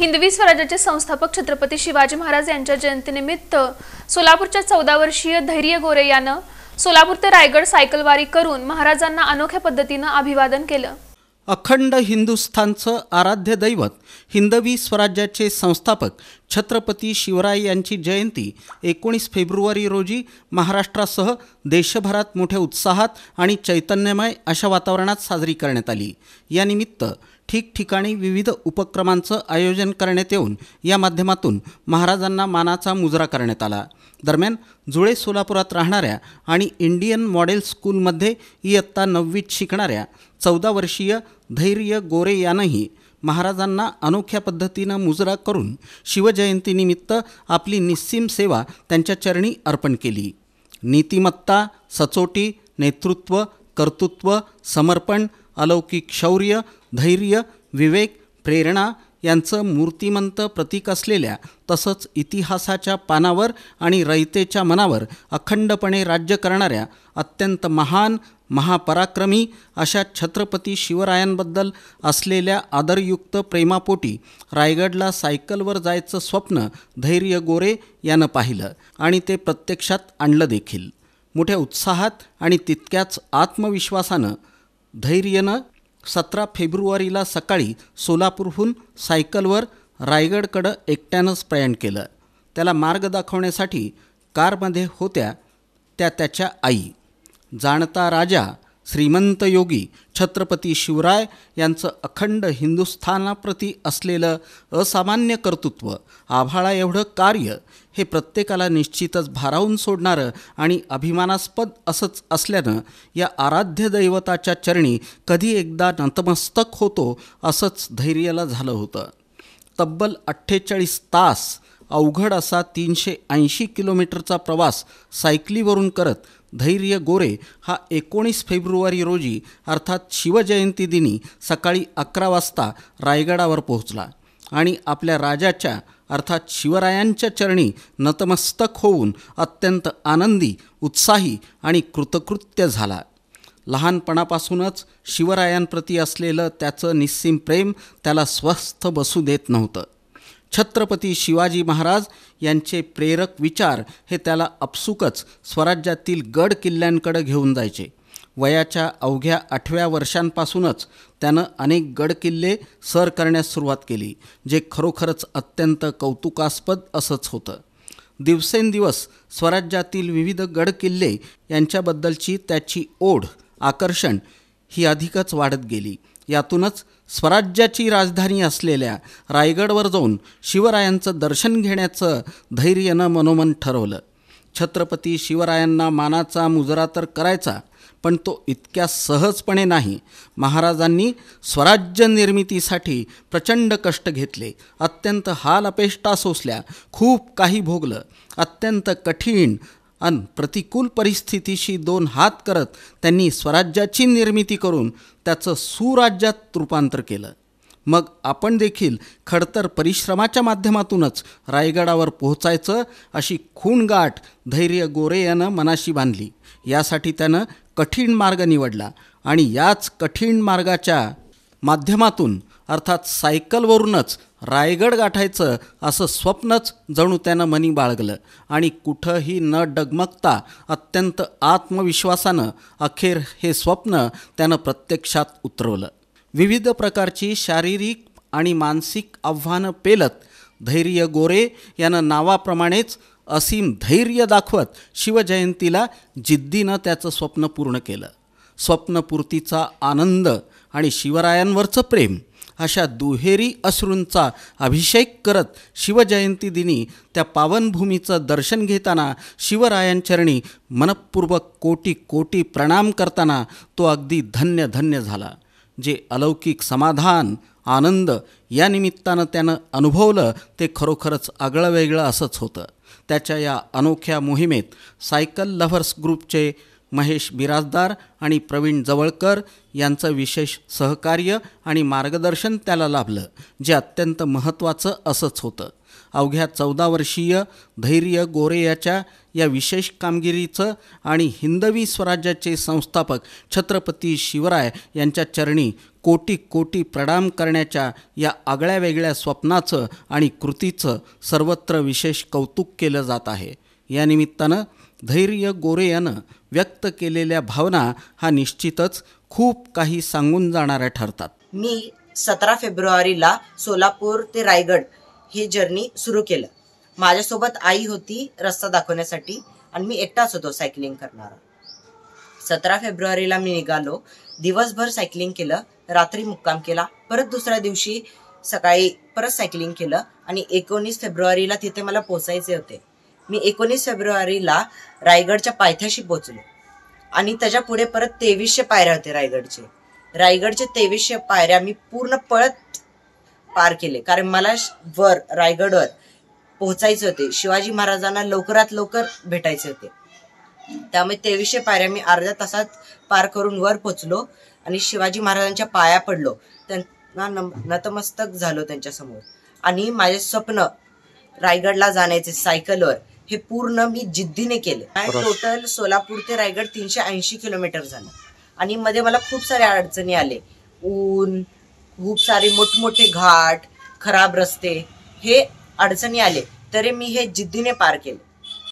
हिंदवी स्वराज्याचे संस्थापक छत्रपती शिवाजी महाराज यांच्या जयंतीनिमित्त सोलापूरच्या 14 वर्षीय धैर्य गोरे यानं सोलापूर ते रायगड सायकलवारी करून महाराजांना अनोख्या पद्धतीने अभिवादन केलं। अखंड हिंदुस्थानचं आराध्य दैवत हिंदवी स्वराज्याचे संस्थापक छत्रपती शिवराय यांची जयंती 19 फेब्रुवारी रोजी महाराष्ट्रासह देशभरात मोठ्या उत्साहात आणि चैतन्यमय अशा वातावरणात साजरी करण्यात आली। यानिमित्त ठिकठिकाणी विविध उपक्रमांचं आयोजन करण्यात येऊन या माध्यमातून महाराजांना मानाचा मुजरा करण्यात आला। दरम्यान जुळे सोलापुरात राहणाऱ्या आणि इंडियन मॉडेल स्कूलमध्ये इयत्ता 9वीत शिकणाऱ्या 14 वर्षीय धैर्य गोरे यानंही महाराजांना अनोख्या पद्धतीनं मुजरा करून शिवजयंतीनिमित्त आपली निस्सीम सेवा त्यांच्या चरणी अर्पण केली। नीतिमत्ता, सचोटी, नेतृत्व, कर्तृत्व, समर्पण, अलौकिक शौर्य, धैर्य, विवेक, प्रेरणा यांचं मूर्तिमंत प्रतीक असलेल्या तसंच इतिहासाच्या पानावर आणि रयतेच्या मनावर अखंडपणे राज्य करणाऱ्या अत्यंत महान महापराक्रमी अशा छत्रपती शिवरायांबद्दल असलेल्या आदरयुक्त प्रेमापोटी रायगडला सायकलवर जायचं स्वप्न धैर्य गोरे यानं पाहिलं आणि ते प्रत्यक्षात आणलं देखील। मोठ्या उत्साहात आणि तितक्याच आत्मविश्वासानं धैर्यनं 17 फेब्रुवारीला सकाळी सोलापूरहून सायकलवर रायगडकडं एकट्यानंच प्रयाण केलं। त्याला मार्ग दाखवण्यासाठी कारमध्ये होत्या त्याच्या आई। जाणता राजा श्रीमंत योगी छत्रपती शिवराय यांचं अखंड हिंदुस्थानाप्रती असलेलं असामान्य कर्तृत्व, आभाळा एवढं कार्य हे प्रत्येकाला निश्चितच भारावून सोडणारं आणि अभिमानास्पद असंच असल्यानं या आराध्य दैवताच्या चरणी कधी एकदा नतमस्तक होतो असंच धैर्याला झालं होतं। तब्बल 48 तास अवघड असा 380 किलोमीटरचा प्रवास सायकलीवरून करत धैर्य गोरे हा 19 फेब्रुवारी रोजी अर्थात शिवजयंती दिनी सकाळी 11 वाजता रायगडावर पोहोचला आणि आपल्या राजाच्या अर्थात शिवरायांच्या चरणी नतमस्तक होऊन अत्यंत आनंदी, उत्साही आणि कृतकृत्य झाला। लहानपणापासूनच शिवरायांप्रती असलेलं त्याचं निस्सीम प्रेम त्याला स्वस्थ बसू देत नव्हतं। छत्रपती शिवाजी महाराज यांचे प्रेरक विचार हे त्याला आपसुकच स्वराज्यातील गड किल्ल्यांकडे घेऊन जायचे। वयाच्या अवघ्या 8व्या वर्षांपासूनच त्यानं अनेक गड किल्ले सर करण्यास सुरुवात केली, जे खरोखरच अत्यंत कौतुकास्पद असंच होतं। दिवसेंदिवस स्वराज्यातील विविध गड किल्ले यांच्याबद्दलची त्याची ओढ, आकर्षण ही अधिकच वाढत गेली। यातूनच स्वराज्याची राजधानी असलेल्या रायगडवर जाऊन शिवरायांचं दर्शन घेण्याचं धैर्यानं मनोमन ठरवलं। छत्रपती शिवरायांना मानाचा मुजरा तर करायचा, पण तो इतक्या सहजपणे नाही। महाराजांनी स्वराज्य निर्मितीसाठी प्रचंड कष्ट घेतले, अत्यंत हाल अपेष्टा सोसल्या, खूप काही भोगलं। अत्यंत कठीण अन प्रतिकूल परिस्थितीशी 2 हात करत त्यांनी स्वराज्याची निर्मिती करून त्याचं सुराज्यात रूपांतर केलं। मग आपण देखील खडतर परिश्रमाच्या माध्यमातूनच रायगडावर पोहोचायचं अशी खूणगाठ धैर्य गोरे यानं मनाशी बांधली। यासाठी त्यानं कठीण मार्ग निवडला आणि याच कठीण मार्गाच्या माध्यमातून अर्थात सायकलवरूनच रायगड गाठायचं असं स्वप्नच जणू त्यानं मनी बाळगलं आणि कुठंही न डगमगता अत्यंत आत्मविश्वासानं अखेर हे स्वप्न त्यानं प्रत्यक्षात उतरवलं। विविध प्रकारची शारीरिक आणि मानसिक आव्हानं पेलत धैर्य गोरे यानं नावाप्रमाणेच असीम धैर्य दाखवत शिवजयंतीला जिद्दीनं त्याचं स्वप्न पूर्ण केलं। स्वप्नपूर्तीचा आनंद आणि शिवरायांवरचं प्रेम अशा दुहेरी अश्रूंचा अभिषेक करत शिवजयंती दिनी त्या पावनभूमीचं दर्शन घेताना शिवरायांचरणी मनपूर्वक कोटी कोटी प्रणाम करताना तो अगदी धन्य धन्य झाला। जे अलौकिक समाधान, आनंद या निमित्तानं त्यानं अनुभवलं ते खरोखरच आगळं वेगळं असंच होतं। त्याच्या या अनोख्या मोहिमेत सायकल लव्हर्स ग्रुपचे महेश बिराजदार आणि प्रवीण जवळकर यांचं विशेष सहकार्य आणि मार्गदर्शन त्याला लाभलं, जे अत्यंत महत्त्वाचं असंच होतं। अवघ्या 14 वर्षीय धैर्य गोरे या विशेष कामगिरीचं आणि हिंदवी स्वराज्याचे संस्थापक छत्रपती शिवराय यांच्या चरणी कोटी कोटी प्रणाम करण्याच्या या आगळ्या वेगळ्या स्वप्नाचं आणि कृतीचं सर्वत्र विशेष कौतुक केलं जात आहे. या निमित्तानं धैर्य गोरे यानं व्यक्त केलेल्या भावना हा निश्चितच खूप काही सांगून जाणाऱ्या ठरतात. मी 17 फेब्रुवारीला सोलापूर ते रायगड हे जर्नी सुरू केलं. माझ्यासोबत आई होती रस्ता दाखवण्यासाठी आणि मी एकटाच होतो सायकलिंग करणारा. 17 फेब्रुवारीला मी निघालो. दिवसभर सायकलिंग केलं, रात्री मुक्काम केला, परत दुसऱ्या दिवशी सकाळी परत सायकलिंग केलं आणि 19 फेब्रुवारीला तिथे मला पोचायचे होते. मी 19 फेब्रुवारीला रायगडच्या पायथ्याशी पोचलो आणि त्याच्या पुढे परत 2300 पायऱ्या होते रायगडचे 2300 पायऱ्या मी पूर्ण पळत पार केले, कारण मला वर रायगडवर पोहोचायचे होते. शिवाजी महाराजांना लवकरात लवकर भेटायचे होते. त्यामुळे 2300 पायऱ्या मी अर्ध्या तासात पार करून वर पोचलो आणि शिवाजी महाराजांच्या पाया पडलो, त्यांना नतमस्तक झालो त्यांच्यासमोर. आणि माझे स्वप्न रायगडला जाण्याचे सायकलवर हे पूर्ण मी जिद्दीने केले. टोटल सोलापूर ते रायगड 380 किलोमीटर झालं आणि मध्ये मला खूप साऱ्या अडचणी आले. ऊन, खूप सारे मोठमोठे घाट, खराब रस्ते, हे अडचणी आले, तरी मी हे जिद्दीने पार केले.